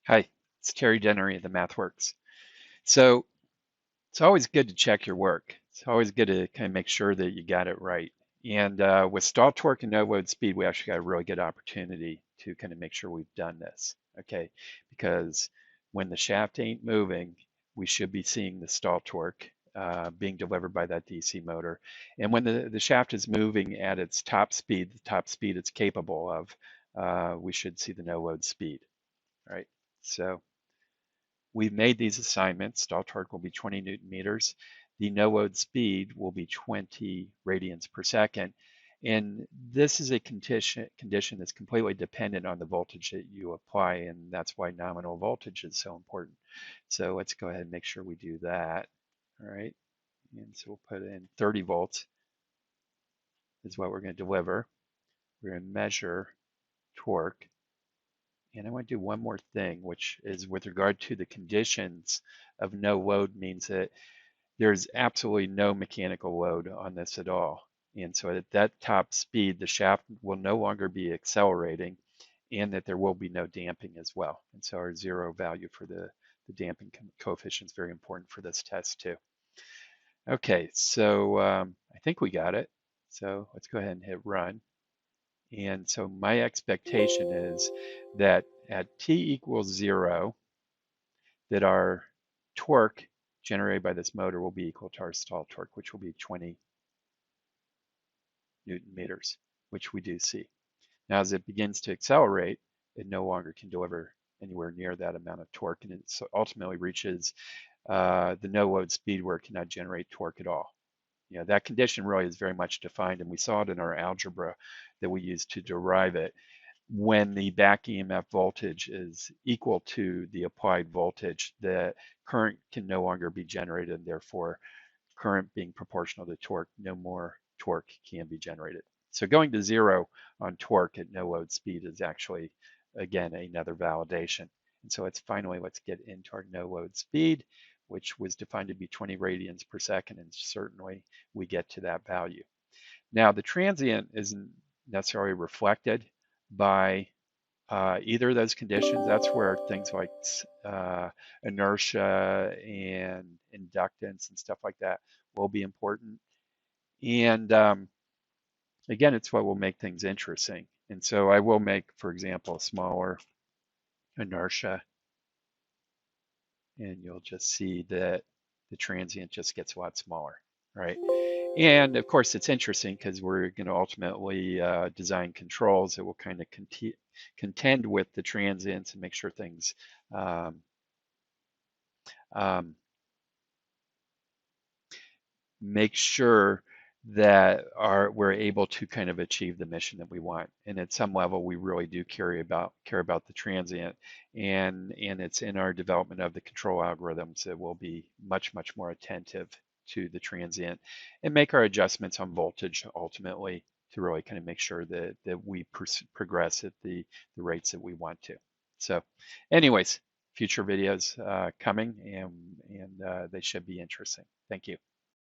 Hi, it's Terry Dennery of the MathWorks. So it's always good to check your work. It's always good to kind of make sure that you got it right. And with stall torque and no load speed, we actually got a really good opportunity to kind of make sure we've done this. Okay, because when the shaft ain't moving, we should be seeing the stall torque being delivered by that DC motor. And when the shaft is moving at its top speed, the top speed it's capable of, we should see the no load speed. Right. So we've made these assignments. Stall torque will be 20 Newton meters. The no load speed will be 20 radians per second. And this is a condition that's completely dependent on the voltage that you apply, and that's why nominal voltage is so important. So let's go ahead and make sure we do that. All right. And so we'll put in 30 volts is what we're going to deliver. We're going to measure torque. And I want to do one more thing, which is with regard to the conditions of no load means that there's absolutely no mechanical load on this at all. And so at that top speed, the shaft will no longer be accelerating and that there will be no damping as well. And so our zero value for the damping coefficient is very important for this test too. Okay, so I think we got it. So let's go ahead and hit run. And so my expectation is that at t equals 0, that our torque generated by this motor will be equal to our stall torque, which will be 20 Newton meters, which we do see. Now, as it begins to accelerate, it no longer can deliver anywhere near that amount of torque, and it ultimately reaches the no load speed where it cannot generate torque at all. You know, that condition really is very much defined, and we saw it in our algebra that we used to derive it. When the back EMF voltage is equal to the applied voltage, the current can no longer be generated, and therefore current being proportional to torque, no more torque can be generated. So going to 0 on torque at no load speed is actually, again, another validation. And so let's get into our no load speed, which was defined to be 20 radians per second, and certainly we get to that value. Now, the transient isn't necessarily reflected by either of those conditions. That's where things like inertia and inductance and stuff like that will be important. And again, it's what will make things interesting. And so I will make, for example, a smaller inertia, and you'll just see that the transient just gets a lot smaller, right? And of course, it's interesting because we're going to ultimately design controls that will kind of contend with the transients and make sure things um, um, make sure that we're able to kind of achieve the mission that we want. And at some level, we really do care about the transient, and it's in our development of the control algorithms that we'll be much more attentive to the transient and make our adjustments on voltage ultimately to really kind of make sure that we progress at the rates that we want to. So, anyways, future videos coming, and they should be interesting. Thank you.